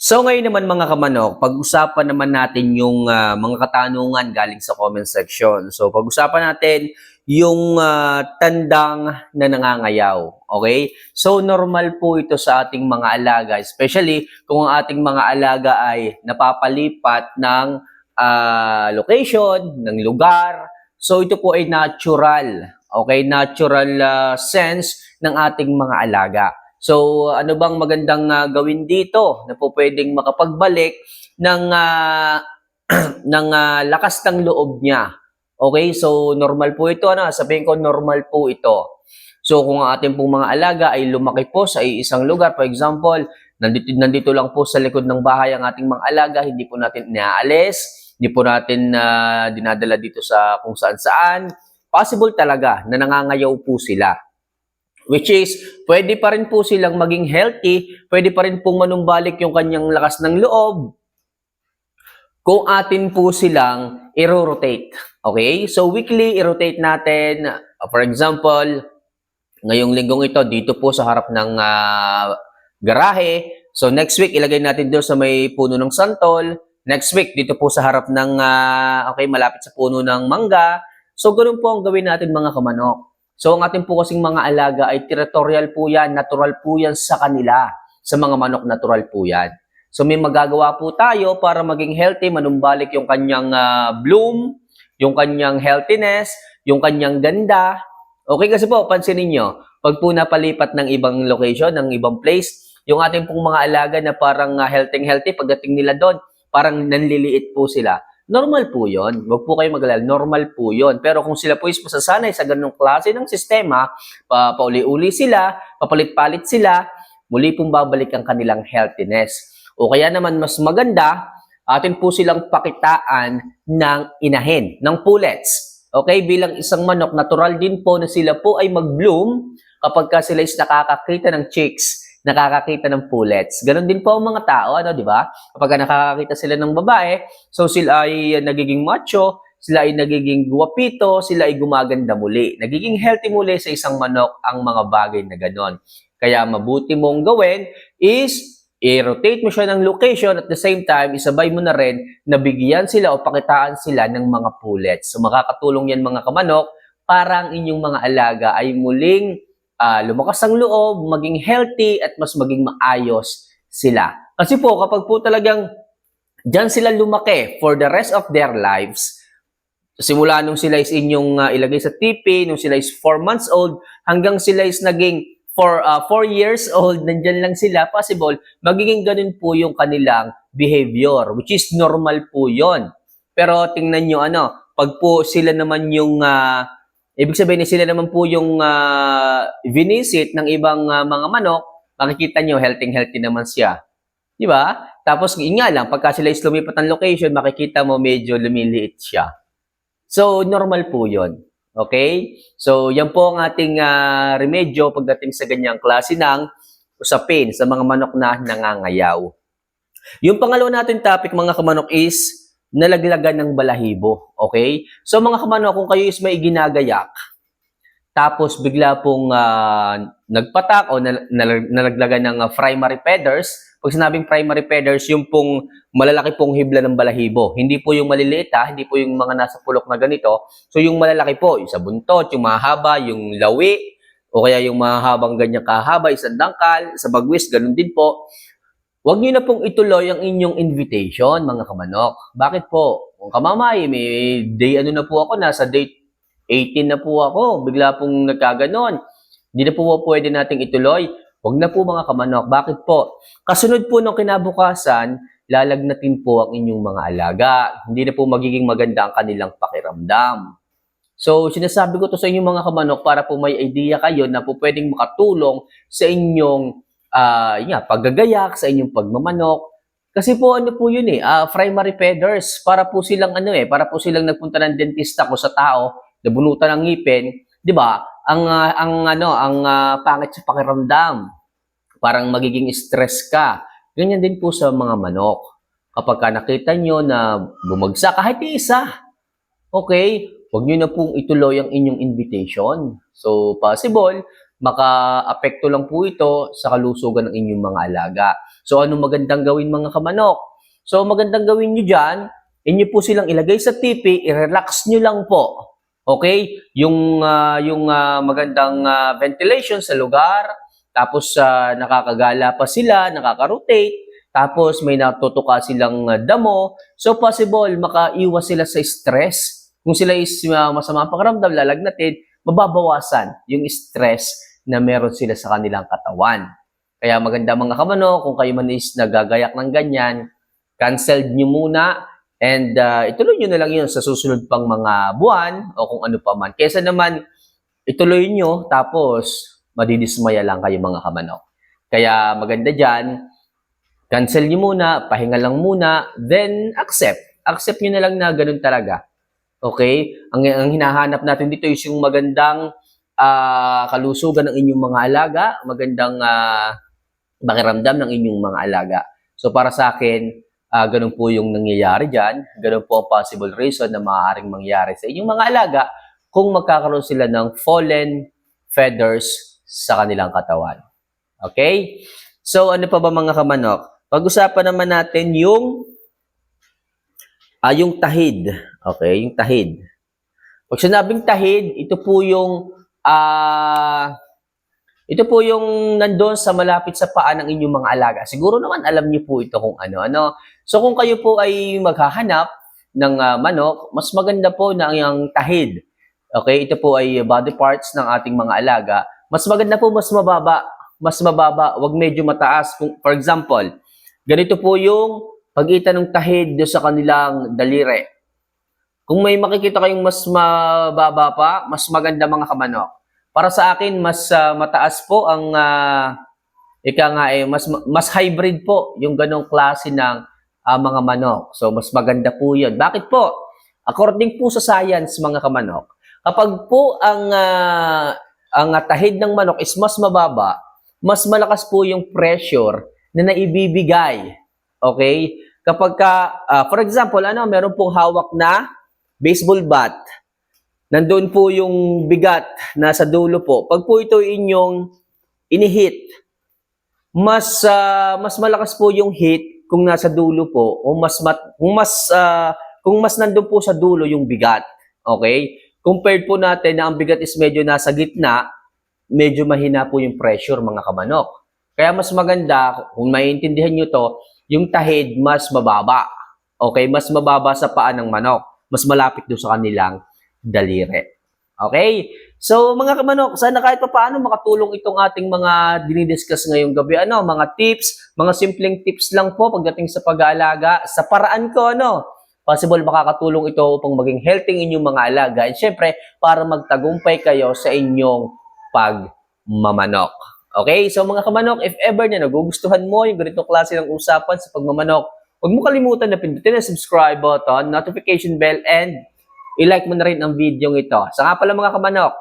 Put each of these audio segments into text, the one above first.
So ngayon naman mga kamanok, pag-usapan naman natin yung mga katanungan galing sa comment section. So pag-usapan natin yung tandang na nangangayaw. Okay? So normal po ito sa ating mga alaga, especially kung ang ating mga alaga ay napapalipat ng location, ng lugar. So ito po ay natural. Okay? Natural sense ng ating mga alaga. So, ano bang magandang gawin dito na po pwedeng makapagbalik ng lakas ng loob niya? Okay, so normal po ito, sabihin ko normal po ito. So, kung ang ating pong mga alaga ay lumaki po sa isang lugar, for example, nandito lang po sa likod ng bahay ang ating mga alaga, hindi po natin inaalis, hindi po natin dinadala dito sa kung saan-saan, possible talaga na nangangayaw po sila. Which is, pwede pa rin po silang maging healthy, pwede pa rin pong manumbalik yung kanyang lakas ng loob kung atin po silang i-rotate. Okay? So, weekly, i-rotate natin. For example, ngayong linggong ito, dito po sa harap ng garahe. So, next week, ilagay natin doon sa may puno ng santol. Next week, dito po sa harap ng, malapit sa puno ng mangga. So, ganun po ang gawin natin mga kamanok. So, ang ating po kasing mga alaga ay territorial po yan, natural po yan sa kanila. Sa mga manok, natural po yan. So, may magagawa po tayo para maging healthy, manumbalik yung kanyang bloom, yung kanyang healthiness, yung kanyang ganda. Okay, kasi po, pansinin nyo, pag po napalipat ng ibang location, ng ibang place, yung ating pong mga alaga na parang healthy, pagdating nila doon, parang nanliliit po sila. Normal po yun. Huwag po kayo mag-alala. Normal po yun. Pero kung sila po is masasanay sa ganung klase ng sistema, pauli-uli sila, papalit-palit sila, muli pong babalik ang kanilang healthiness. O kaya naman mas maganda, atin po silang pakitaan ng inahin, ng pullets. Okay? Bilang isang manok, natural din po na sila po ay mag-bloom kapag ka sila is nakakakita ng chicks, nakakakita ng pullets. Ganon din po ang mga tao, di ba? Kapag nakakakita sila ng babae, so sila ay nagiging macho, sila ay nagiging guwapito, sila ay gumaganda muli. Nagiging healthy muli sa isang manok ang mga bagay na ganon. Kaya mabuti mong gawin is i-rotate mo siya ng location at the same time, isabay mo na rin na bigyan sila o pakitaan sila ng mga pullets. So makakatulong yan mga kamanok para ang inyong mga alaga ay muling lumakas ang loob, maging healthy at mas maging maayos sila. Kasi po kapag po talagang dyan sila lumaki for the rest of their lives, simula nung sila is inyong ilagay sa tipi, nung sila is 4 months old, hanggang sila is naging 4 years old, nandyan lang sila, possible, magiging ganun po yung kanilang behavior, which is normal po yon. Pero tingnan nyo, pag po sila naman yung ibig sabihin, sila naman po yung vinisit ng ibang mga manok, makikita nyo, healthy naman siya. Di ba? Tapos, nga lang, pagka sila is lumipat ng location, makikita mo medyo lumiliit siya. So, normal po yun. Okay? So, yan po ang ating remedyo pagdating sa ganyang klase ng usapin sa mga manok na nangangayaw. Yung pangalawa natin topic, mga kamanok, is nalaglagan ng balahibo. Okay? So mga kamanok, kung kayo is may ginagayak, tapos bigla pong nagpatak o nalaglagan ng primary feathers, pag sinabing primary feathers, yung pong malalaki pong hibla ng balahibo. Hindi po yung maliliit, hindi po yung mga nasa pulok na ganito. So yung malalaki po, yung sa buntot, yung mahaba, yung lawi, o kaya yung mahabang ganyang kahaba, isang dangkal, sa bagwis, ganun din po. Huwag niyo na pong ituloy ang inyong invitation, mga kamanok. Bakit po? Kung kamamay, may day na po ako, nasa date 18 na po ako, bigla pong nagkaganon. Hindi na po pwede nating ituloy. Huwag na po mga kamanok. Bakit po? Kasunod po ng kinabukasan, lalagnatin po ang inyong mga alaga. Hindi na po magiging maganda ang kanilang pakiramdam. So, sinasabi ko to sa inyong mga kamanok para po may idea kayo na po pwedeng makatulong sa inyong paggagayak, sa inyong pagmamanok. Kasi po po yun primary feathers, para po silang para po silang nagpunta ng dentista ko sa tao, nabunutan ng ngipin, 'di ba? Ang pangit sa pakiramdam. Parang magiging stress ka. Ganyan din po sa mga manok. Kapag nakita nyo na bumagsak kahit isa, okay, huwag nyo na pong ituloy ang inyong invitation. So, possible, maka-apekto lang po ito sa kalusugan ng inyong mga alaga. So, ano magandang gawin mga kamanok? So, magandang gawin nyo dyan, inyo po silang ilagay sa tipi, i-relax nyo lang po. Okay? Yung magandang ventilation sa lugar, tapos nakakagala pa sila, nakaka-rotate, tapos may natutuka silang damo. So, possible makaiwas sila sa stress. Kung sila is masama ang pakiramdam, lalagnatin, mababawasan yung stress na meron sila sa kanilang katawan. Kaya maganda mga kamanok, kung kayo man is nagagayak ng ganyan, canceled nyo muna and ituloy nyo na lang yun sa susunod pang mga buwan o kung ano pa man. Kesa naman ituloy nyo tapos madidismaya lang kayo mga kamanok. Kaya maganda dyan, cancel nyo muna, pahinga lang muna, then accept. Accept nyo na lang na ganun talaga. Okay? Ang hinahanap natin dito is yung magandang kalusugan ng inyong mga alaga, magandang pakiramdam ng inyong mga alaga. So para sa akin, ganun po yung nangyayari dyan. Ganun po ang possible reason na maaaring mangyari sa inyong mga alaga kung magkakaroon sila ng fallen feathers sa kanilang katawan. Okay? So ano pa ba mga kamanok? Pag-usapan naman natin yung tahid. Okay, yung tahid. Pag sinabing tahid, ito po yung nandoon sa malapit sa paa ng inyong mga alaga. Siguro naman alam niyo po ito kung ano. So kung kayo po ay maghahanap ng manok, mas maganda po na ang tahid. Okay, ito po ay body parts ng ating mga alaga. Mas maganda po mas mababa, wag medyo mataas. Kung for example, ganito po yung pagitan ng tahid do sa kanilang daliri. Kung may makikita kayong mas mababa pa, mas maganda mga kamanok. Para sa akin, mas mataas po ang mas hybrid po yung ganong klase ng mga manok. So, mas maganda po yun. Bakit po? According po sa science, mga kamanok, kapag po ang tahid ng manok is mas mababa, mas malakas po yung pressure na naibibigay. Okay? Kapag for example, meron pong hawak na baseball bat, nandoon po yung bigat nasa dulo po. Pag po ito inyong inihit, mas malakas po yung hit kung nasa dulo po o kung mas nandoon po sa dulo yung bigat. Okay? Compared po natin na ang bigat is medyo nasa gitna, medyo mahina po yung pressure mga kamanok. Kaya mas maganda, kung maiintindihan nyo to, yung tahid mas mababa. Okay? Mas mababa sa paa ng manok. Mas malapit doon sa kanilang daliri. Okay? So, mga kamanok, sana kahit pa paano makatulong itong ating mga dinidiscuss ngayong gabi. Mga tips, mga simpleng tips lang po pagdating sa pag-aalaga. Sa paraan ko, possible makakatulong ito upang maging healthy inyong mga alaga. And syempre, para magtagumpay kayo sa inyong pagmamanok. Okay? So, mga kamanok, if ever na nagugustuhan mo yung ganitong klase ng usapan sa pagmamanok, huwag mo kalimutan na pindutin ang subscribe button, notification bell, and i-like mo na rin ang video ito. Sa nga pala mga kamanok,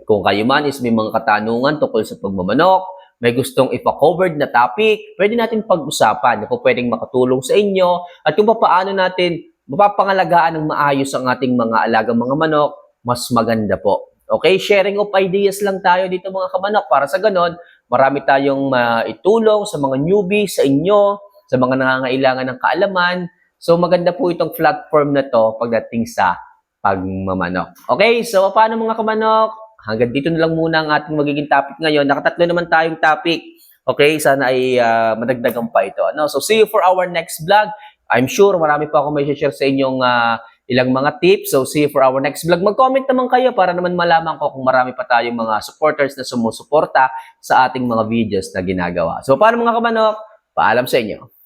kung kayo man is may mga katanungan tungkol sa pagmamanok, may gustong ipa-covered na topic, pwede natin pag-usapan na po pwedeng makatulong sa inyo at kung paano natin mapapangalagaan ng maayos ang ating mga alagang mga manok, mas maganda po. Okay, sharing of ideas lang tayo dito mga kamanok para sa ganon, marami tayong maitulong sa mga newbies, sa inyo, sa mga nangangailangan ng kaalaman. So, maganda po itong platform na to pagdating sa pagmamanok. Okay, so paano mga kamanok? Hanggang dito na lang muna ang ating magiging topic ngayon. Nakatatlo naman tayong topic. Okay, sana ay madagdagan pa ito. So, see you for our next vlog. I'm sure marami pa ako may share sa inyong ilang mga tips. So, see you for our next vlog. Mag-comment naman kayo para naman malaman ko kung marami pa tayong mga supporters na sumusuporta sa ating mga videos na ginagawa. So, paano mga kamanok? Paalam sa inyo.